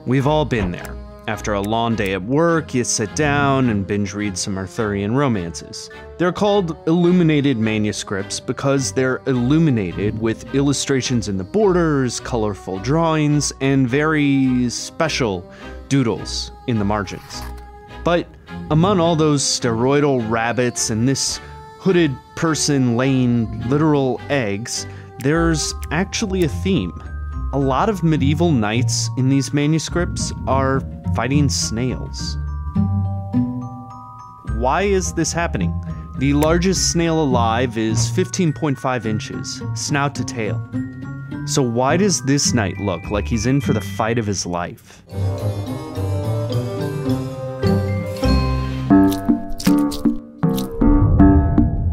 We've all been there. After a long day at work, you sit down and binge read some Arthurian romances. They're called illuminated manuscripts because they're illuminated with illustrations in the borders, colorful drawings, and very special doodles in the margins. But among all those steroidal rabbits and this hooded person laying literal eggs, there's actually a theme. A lot of medieval knights in these manuscripts are fighting snails. Why is this happening? The largest snail alive is 15.5 inches, snout to tail. So why does this knight look like he's in for the fight of his life?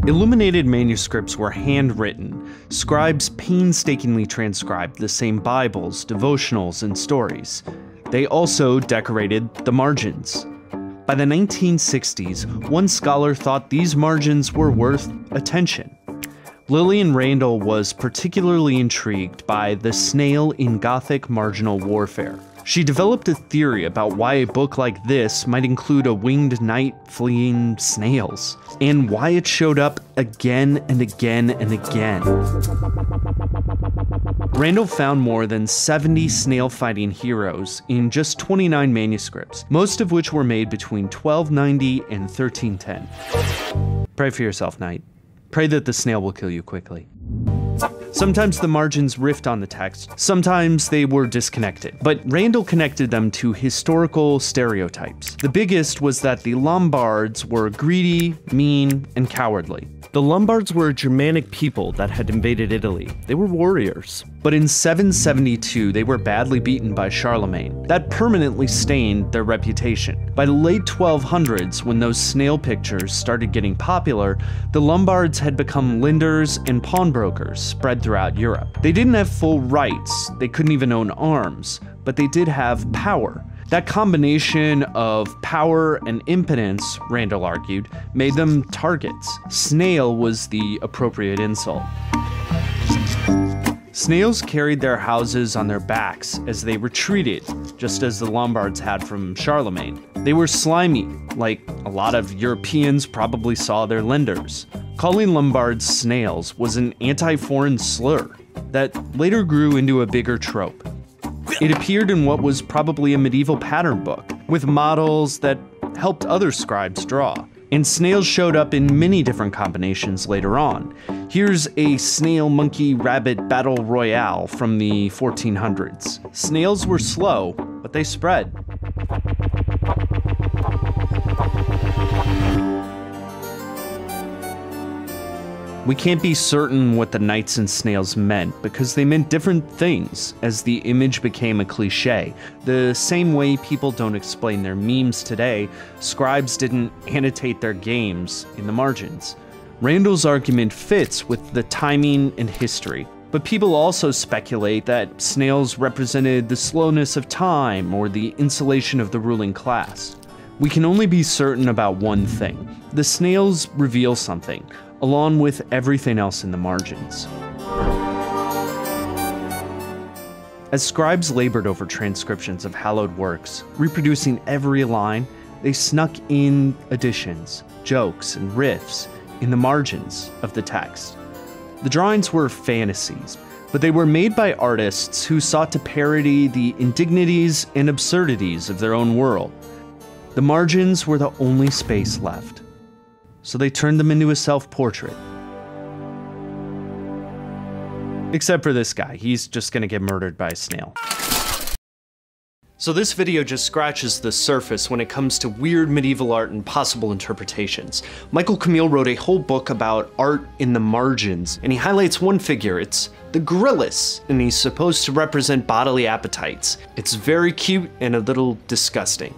Illuminated manuscripts were handwritten. Scribes painstakingly transcribed the same Bibles, devotionals, and stories. They also decorated the margins. By the 1960s, one scholar thought these margins were worth attention. Lillian Randall was particularly intrigued by the snail in Gothic marginal warfare. She developed a theory about why a book like this might include a winged knight fleeing snails, and why it showed up again and again and again. Randall found more than 70 snail-fighting heroes in just 29 manuscripts, most of which were made between 1290 and 1310. Pray for yourself, knight. Pray that the snail will kill you quickly. Sometimes the margins riffed on the text, sometimes they were disconnected, but Randall connected them to historical stereotypes. The biggest was that the Lombards were greedy, mean, and cowardly. The Lombards were a Germanic people that had invaded Italy. They were warriors. But in 772, they were badly beaten by Charlemagne. That permanently stained their reputation. By the late 1200s, when those snail pictures started getting popular, the Lombards had become lenders and pawnbrokers spread throughout Europe. They didn't have full rights, they couldn't even own arms, but they did have power. That combination of power and impotence, Randall argued, made them targets. Snail was the appropriate insult. Snails carried their houses on their backs as they retreated, just as the Lombards had from Charlemagne. They were slimy, like a lot of Europeans probably saw their lenders. Calling Lombards snails was an anti-foreign slur that later grew into a bigger trope. It appeared in what was probably a medieval pattern book, with models that helped other scribes draw. And snails showed up in many different combinations later on. Here's a snail-monkey-rabbit battle royale from the 1400s. Snails were slow, but they spread. We can't be certain what the knights and snails meant because they meant different things as the image became a cliche. The same way people don't explain their memes today, scribes didn't annotate their games in the margins. Randall's argument fits with the timing and history, but people also speculate that snails represented the slowness of time or the insulation of the ruling class. We can only be certain about one thing. The snails reveal something, along with everything else in the margins. As scribes labored over transcriptions of hallowed works, reproducing every line, they snuck in additions, jokes, and riffs in the margins of the text. The drawings were fantasies, but they were made by artists who sought to parody the indignities and absurdities of their own world. The margins were the only space left, so they turned them into a self-portrait. Except for this guy, he's just gonna get murdered by a snail. So this video just scratches the surface when it comes to weird medieval art and possible interpretations. Michael Camillo wrote a whole book about art in the margins, and he highlights one figure. It's the gryllus, and he's supposed to represent bodily appetites. It's very cute and a little disgusting.